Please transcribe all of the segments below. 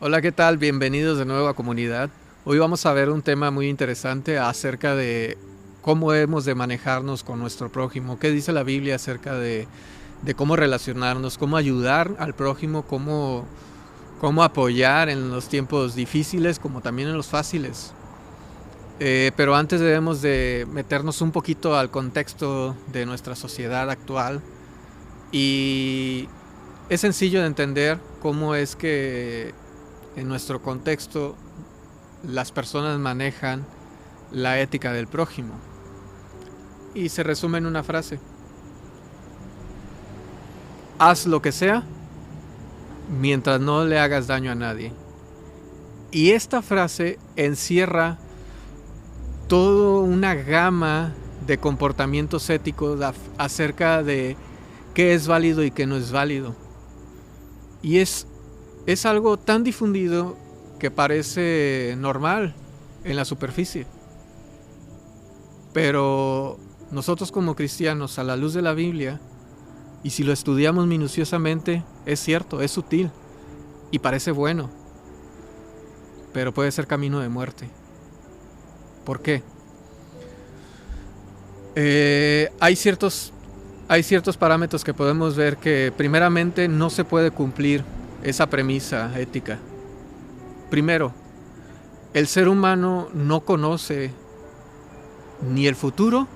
Hola, ¿qué tal? Bienvenidos de nuevo a Comunidad. Hoy vamos a ver un tema muy interesante acerca de cómo hemos de manejarnos con nuestro prójimo. ¿Qué dice la Biblia acerca de cómo relacionarnos, cómo ayudar al prójimo, cómo apoyar en los tiempos difíciles como también en los fáciles? Pero antes debemos de meternos un poquito al contexto de nuestra sociedad actual y es sencillo de entender cómo es que en nuestro contexto las personas manejan la ética del prójimo. Y se resume en una frase: haz lo que sea mientras no le hagas daño a nadie. Y esta frase encierra toda una gama de comportamientos éticos acerca de qué es válido y qué no es válido. Y es algo tan difundido que parece normal en la superficie. Pero nosotros como cristianos, a la luz de la Biblia, y si lo estudiamos minuciosamente, es cierto, es sutil y parece bueno, pero puede ser camino de muerte. ¿Por qué? Hay ciertos parámetros que podemos ver que primeramente no se puede cumplir esa premisa ética. Primero, el ser humano no conoce ni el futuro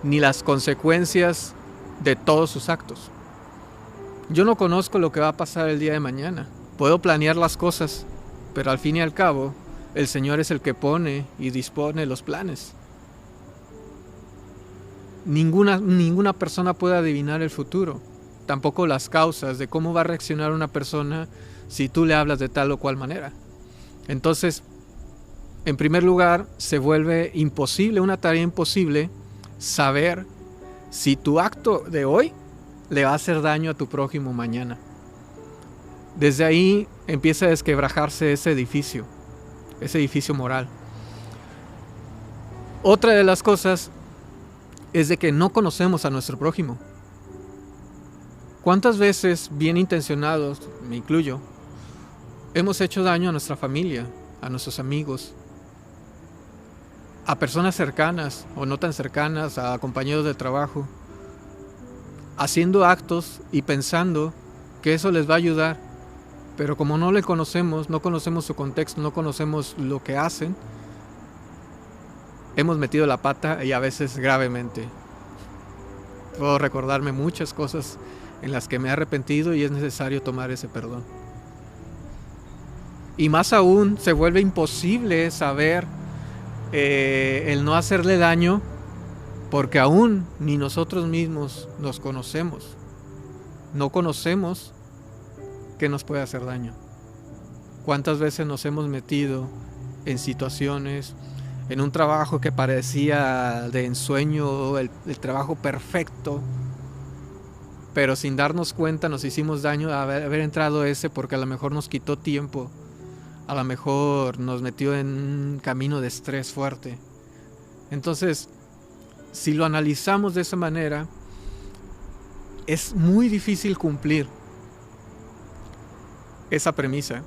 ni las consecuencias de todos sus actos. Yo no conozco lo que va a pasar el día de mañana. Puedo planear las cosas, pero al fin y al cabo, el Señor es el que pone y dispone los planes. Ninguna persona puede adivinar el futuro, tampoco las causas de cómo va a reaccionar una persona si tú le hablas de tal o cual manera. Entonces, en primer lugar, se vuelve imposible, una tarea imposible, saber si tu acto de hoy le va a hacer daño a tu prójimo mañana. Desde ahí empieza a desquebrajarse ese edificio moral. Otra de las cosas es de que no conocemos a nuestro prójimo. ¿Cuántas veces, bien intencionados, me incluyo, hemos hecho daño a nuestra familia, a nuestros amigos, a personas cercanas o no tan cercanas, a compañeros de trabajo, haciendo actos y pensando que eso les va a ayudar, pero como no le conocemos, no conocemos su contexto, no conocemos lo que hacen, hemos metido la pata y a veces gravemente. Puedo recordarme muchas cosas en las que me he arrepentido y es necesario tomar ese perdón. Y más aún, se vuelve imposible saber el no hacerle daño porque aún ni nosotros mismos nos conocemos. No conocemos qué nos puede hacer daño. ¿Cuántas veces nos hemos metido en situaciones, en un trabajo que parecía de ensueño, el trabajo perfecto, pero sin darnos cuenta nos hicimos daño a haber entrado ese porque a lo mejor nos quitó tiempo, a lo mejor nos metió en un camino de estrés fuerte? Entonces, si lo analizamos de esa manera, es muy difícil cumplir esa premisa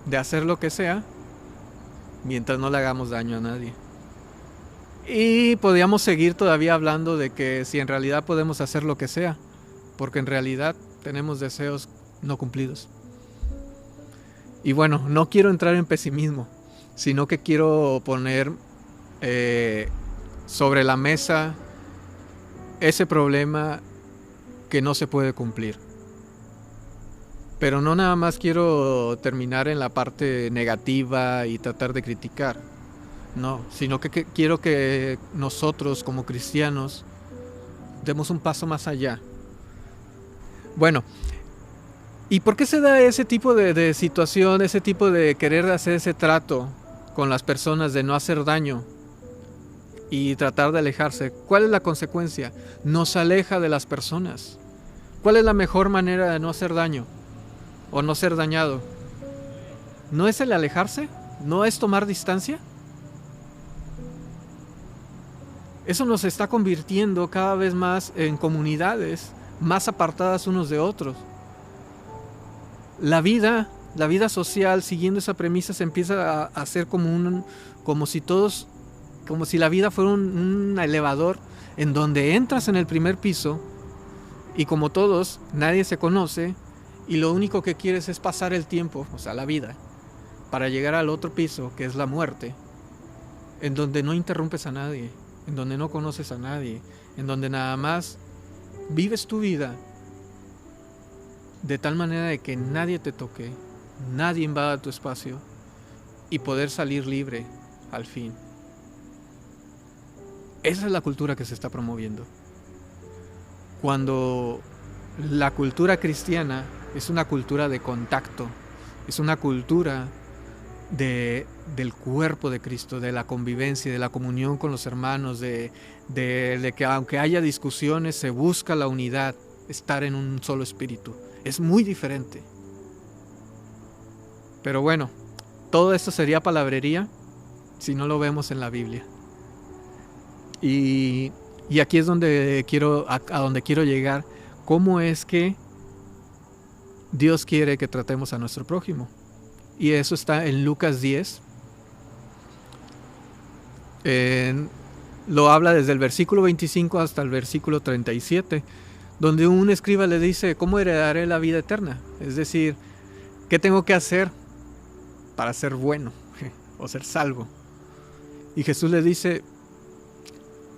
de hacer lo que sea mientras no le hagamos daño a nadie. Y podríamos seguir todavía hablando de que si en realidad podemos hacer lo que sea, porque en realidad tenemos deseos no cumplidos. Y bueno, no quiero entrar en pesimismo, sino que quiero poner sobre la mesa ese problema que no se puede cumplir. Pero no nada más quiero terminar en la parte negativa y tratar de criticar, no, sino que quiero que nosotros como cristianos demos un paso más allá. Bueno, ¿y por qué se da ese tipo de situación, ese tipo de querer hacer ese trato con las personas de no hacer daño y tratar de alejarse? ¿Cuál es la consecuencia? Nos aleja de las personas. ¿Cuál es la mejor manera de no hacer daño o no ser dañado? ¿No es el alejarse? ¿No es tomar distancia? Eso nos está convirtiendo cada vez más en comunidades más apartadas unos de otros. La vida la vida social, siguiendo esa premisa, se empieza a hacer como si la vida fuera un elevador en donde entras en el primer piso y como todos, nadie se conoce y lo único que quieres es pasar el tiempo, o sea, la vida, para llegar al otro piso, que es la muerte, en donde no interrumpes a nadie, en donde no conoces a nadie, en donde nada más vives tu vida de tal manera de que nadie te toque, nadie invada tu espacio y poder salir libre al fin. Esa es la cultura que se está promoviendo. Cuando la cultura cristiana es una cultura de contacto, es una cultura del cuerpo de Cristo, de la convivencia, de la comunión con los hermanos, de que aunque haya discusiones se busca la unidad, estar en un solo espíritu. Es muy diferente. Pero bueno, todo esto sería palabrería si no lo vemos en la Biblia. Y aquí es donde a donde quiero llegar. ¿Cómo es que Dios quiere que tratemos a nuestro prójimo? Y eso está en Lucas 10. Lo habla desde el versículo 25 hasta el versículo 37, donde un escriba le dice, ¿cómo heredaré la vida eterna? Es decir, ¿qué tengo que hacer para ser bueno o ser salvo? Y Jesús le dice,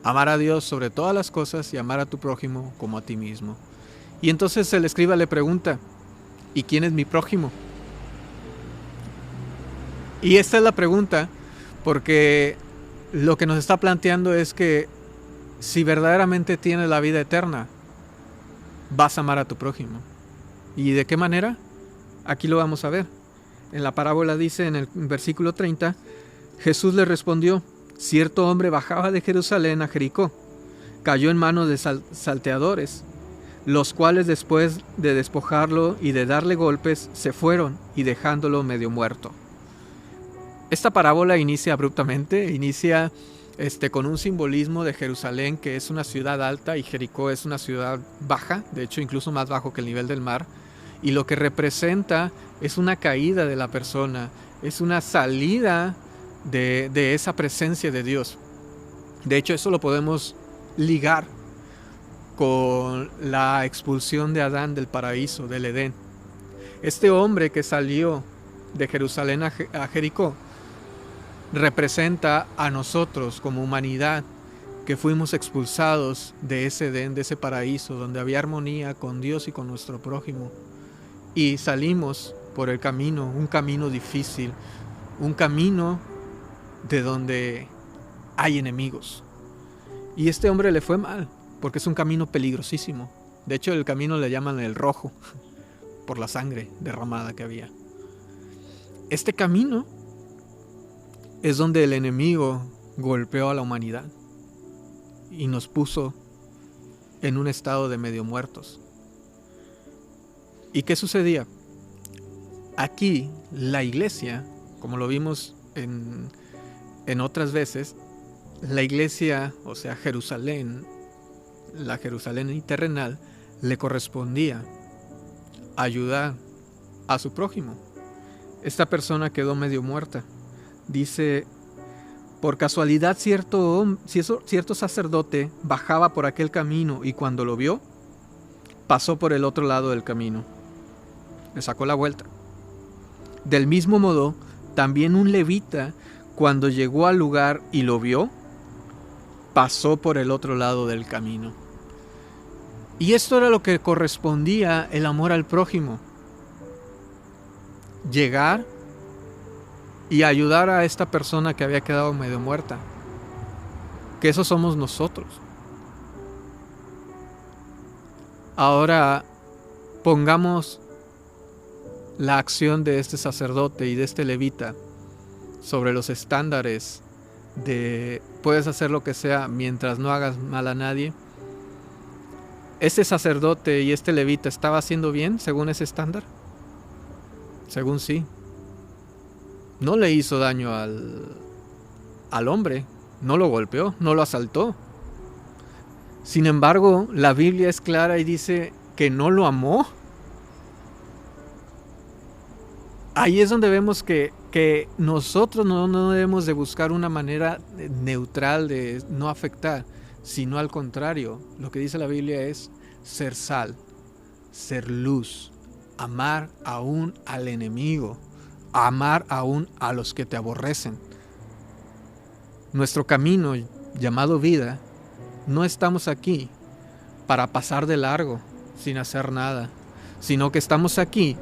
amar a Dios sobre todas las cosas y amar a tu prójimo como a ti mismo. Y entonces el escriba le pregunta, ¿y quién es mi prójimo? Y esta es la pregunta, porque lo que nos está planteando es que si verdaderamente tienes la vida eterna, vas a amar a tu prójimo. ¿Y de qué manera? Aquí lo vamos a ver. En la parábola dice en el versículo 30, Jesús le respondió, cierto hombre bajaba de Jerusalén a Jericó, cayó en manos de salteadores, los cuales después de despojarlo y de darle golpes, se fueron y dejándolo medio muerto. Esta parábola inicia abruptamente, inicia con un simbolismo de Jerusalén, que es una ciudad alta, y Jericó es una ciudad baja, de hecho incluso más bajo que el nivel del mar, y lo que representa es una caída de la persona, es una salida de esa presencia de Dios. De hecho, eso lo podemos ligar con la expulsión de Adán del paraíso, del Edén. Este hombre que salió de Jerusalén a Jericó representa a nosotros como humanidad, que fuimos expulsados de ese Edén, de ese paraíso donde había armonía con Dios y con nuestro prójimo, y salimos por el camino, un camino difícil, un camino de donde hay enemigos. Y este hombre le fue mal, porque es un camino peligrosísimo. De hecho, el camino le llaman el rojo, por la sangre derramada que había. Este camino es donde el enemigo golpeó a la humanidad y nos puso en un estado de medio muertos. ¿Y qué sucedía? Aquí la iglesia, como lo vimos en otras veces, la iglesia, o sea Jerusalén, la Jerusalén terrenal, le correspondía ayudar a su prójimo. Esta persona quedó medio muerta. Dice, por casualidad cierto sacerdote bajaba por aquel camino y cuando lo vio, pasó por el otro lado del camino. Le sacó la vuelta. Del mismo modo, también un levita, cuando llegó al lugar y lo vio, pasó por el otro lado del camino. Y esto era lo que correspondía el amor al prójimo. Llegar y ayudar a esta persona que había quedado medio muerta. Que eso somos nosotros. Ahora pongamos la acción de este sacerdote y de este levita sobre los estándares de puedes hacer lo que sea mientras no hagas mal a nadie. ¿Este sacerdote y este levita estaba haciendo bien según ese estándar? Según sí. No le hizo daño al hombre, no lo golpeó, no lo asaltó. Sin embargo, la Biblia es clara y dice que no lo amó. Ahí es donde vemos que nosotros no debemos de buscar una manera neutral de no afectar, sino al contrario. Lo que dice la Biblia es ser sal, ser luz, amar aún al enemigo, amar aún a los que te aborrecen. Nuestro camino llamado vida, no estamos aquí para pasar de largo sin hacer nada, sino que estamos aquí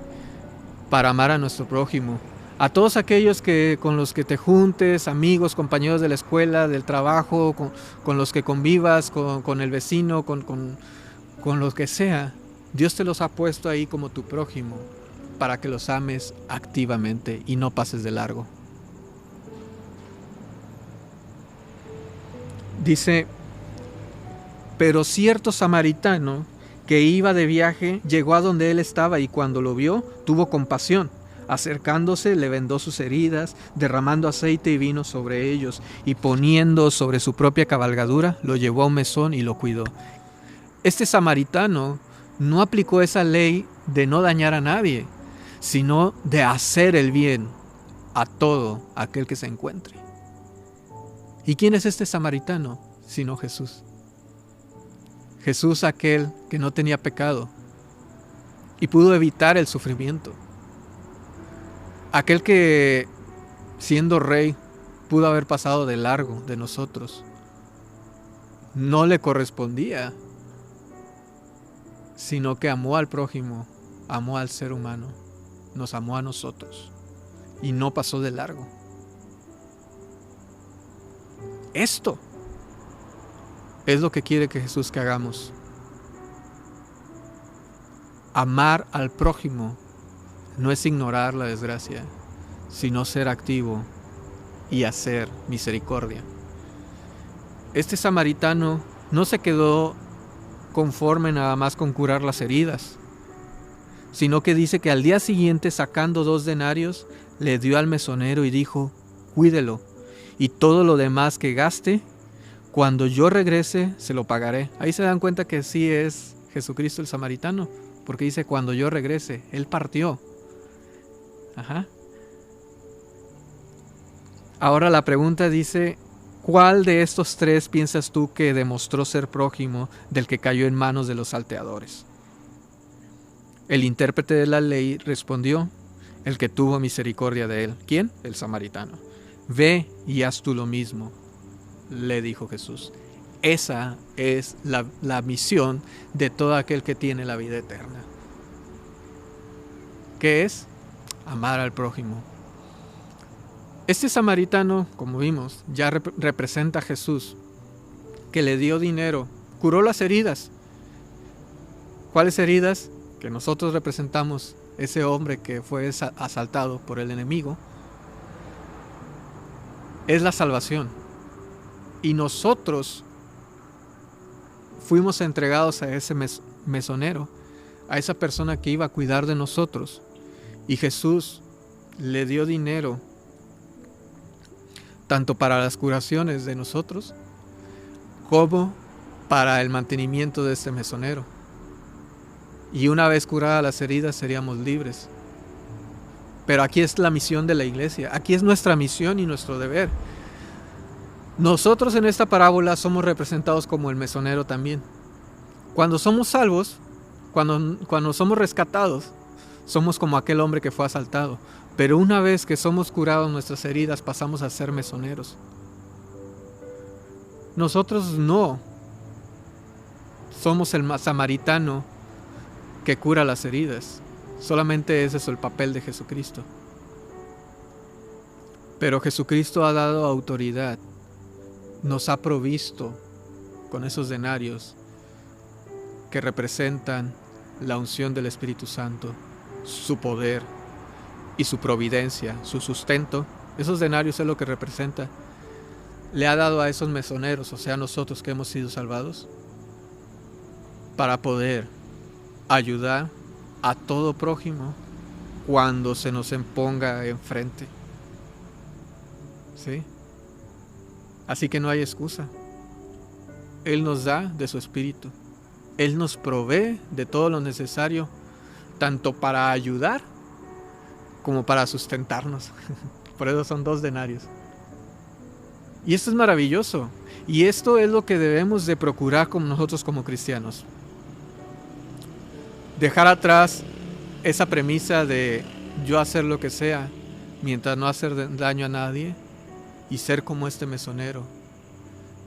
para amar a nuestro prójimo, a todos aquellos con los que te juntes, amigos, compañeros de la escuela, del trabajo, con los que convivas, con el vecino, con lo que sea. Dios te los ha puesto ahí como tu prójimo para que los ames activamente y no pases de largo. Dice, pero cierto samaritano que iba de viaje llegó a donde él estaba y cuando lo vio tuvo compasión. Acercándose le vendó sus heridas, derramando aceite y vino sobre ellos y poniendo sobre su propia cabalgadura lo llevó a un mesón y lo cuidó. Este samaritano no aplicó esa ley de no dañar a nadie, sino de hacer el bien a todo aquel que se encuentre. ¿Y quién es este samaritano sino Jesús? Jesús, aquel que no tenía pecado y pudo evitar el sufrimiento. Aquel que, siendo rey, pudo haber pasado de largo de nosotros. No le correspondía, sino que amó al prójimo, amó al ser humano, nos amó a nosotros y no pasó de largo. Esto es lo que quiere que Jesús que hagamos. Amar al prójimo no es ignorar la desgracia, sino ser activo y hacer misericordia. Este samaritano no se quedó conforme nada más con curar las heridas, sino que dice que al día siguiente, sacando 2 denarios, le dio al mesonero y dijo, cuídelo, y todo lo demás que gaste, cuando yo regrese, se lo pagaré. Ahí se dan cuenta que sí es Jesucristo el samaritano, porque dice, cuando yo regrese, Él partió. Ajá. Ahora la pregunta dice, ¿cuál de estos 3 piensas tú que demostró ser prójimo del que cayó en manos de los salteadores? El intérprete de la ley respondió, el que tuvo misericordia de él. ¿Quién? El samaritano. Ve y haz tú lo mismo, le dijo Jesús. Esa es la misión de todo aquel que tiene la vida eterna. ¿Qué es? Amar al prójimo. Este samaritano, como vimos, ya representa a Jesús, que le dio dinero, curó las heridas. ¿Cuáles heridas? Que nosotros representamos ese hombre que fue asaltado por el enemigo. Es la salvación. Y nosotros fuimos entregados a ese mesonero, a esa persona que iba a cuidar de nosotros. Y Jesús le dio dinero tanto para las curaciones de nosotros como para el mantenimiento de este mesonero. Y una vez curadas las heridas seríamos libres. Pero aquí es la misión de la iglesia, aquí es nuestra misión y nuestro deber. Nosotros en esta parábola somos representados como el mesonero también. Cuando somos salvos, cuando somos rescatados, somos como aquel hombre que fue asaltado. Pero una vez que somos curados nuestras heridas, pasamos a ser mesoneros. Nosotros no somos el samaritano que cura las heridas. Solamente ese es el papel de Jesucristo. Pero Jesucristo ha dado autoridad. Nos ha provisto con esos denarios que representan la unción del Espíritu Santo, su poder y su providencia, su sustento. Esos denarios es lo que representa. Le ha dado a esos mesoneros, o sea, a nosotros que hemos sido salvados, para poder ayudar a todo prójimo cuando se nos ponga enfrente. ¿Sí? Así que no hay excusa. Él nos da de su espíritu. Él nos provee de todo lo necesario, tanto para ayudar como para sustentarnos. Por eso son 2 denarios. Y esto es maravilloso. Y esto es lo que debemos de procurar con nosotros como cristianos. Dejar atrás esa premisa de yo hacer lo que sea mientras no hacer daño a nadie, y ser como este mesonero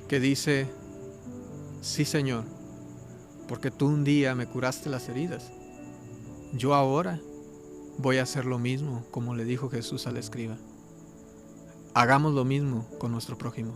que dice: sí, Señor, porque tú un día me curaste las heridas, yo ahora voy a hacer lo mismo, como le dijo Jesús al escriba. Hagamos lo mismo con nuestro prójimo.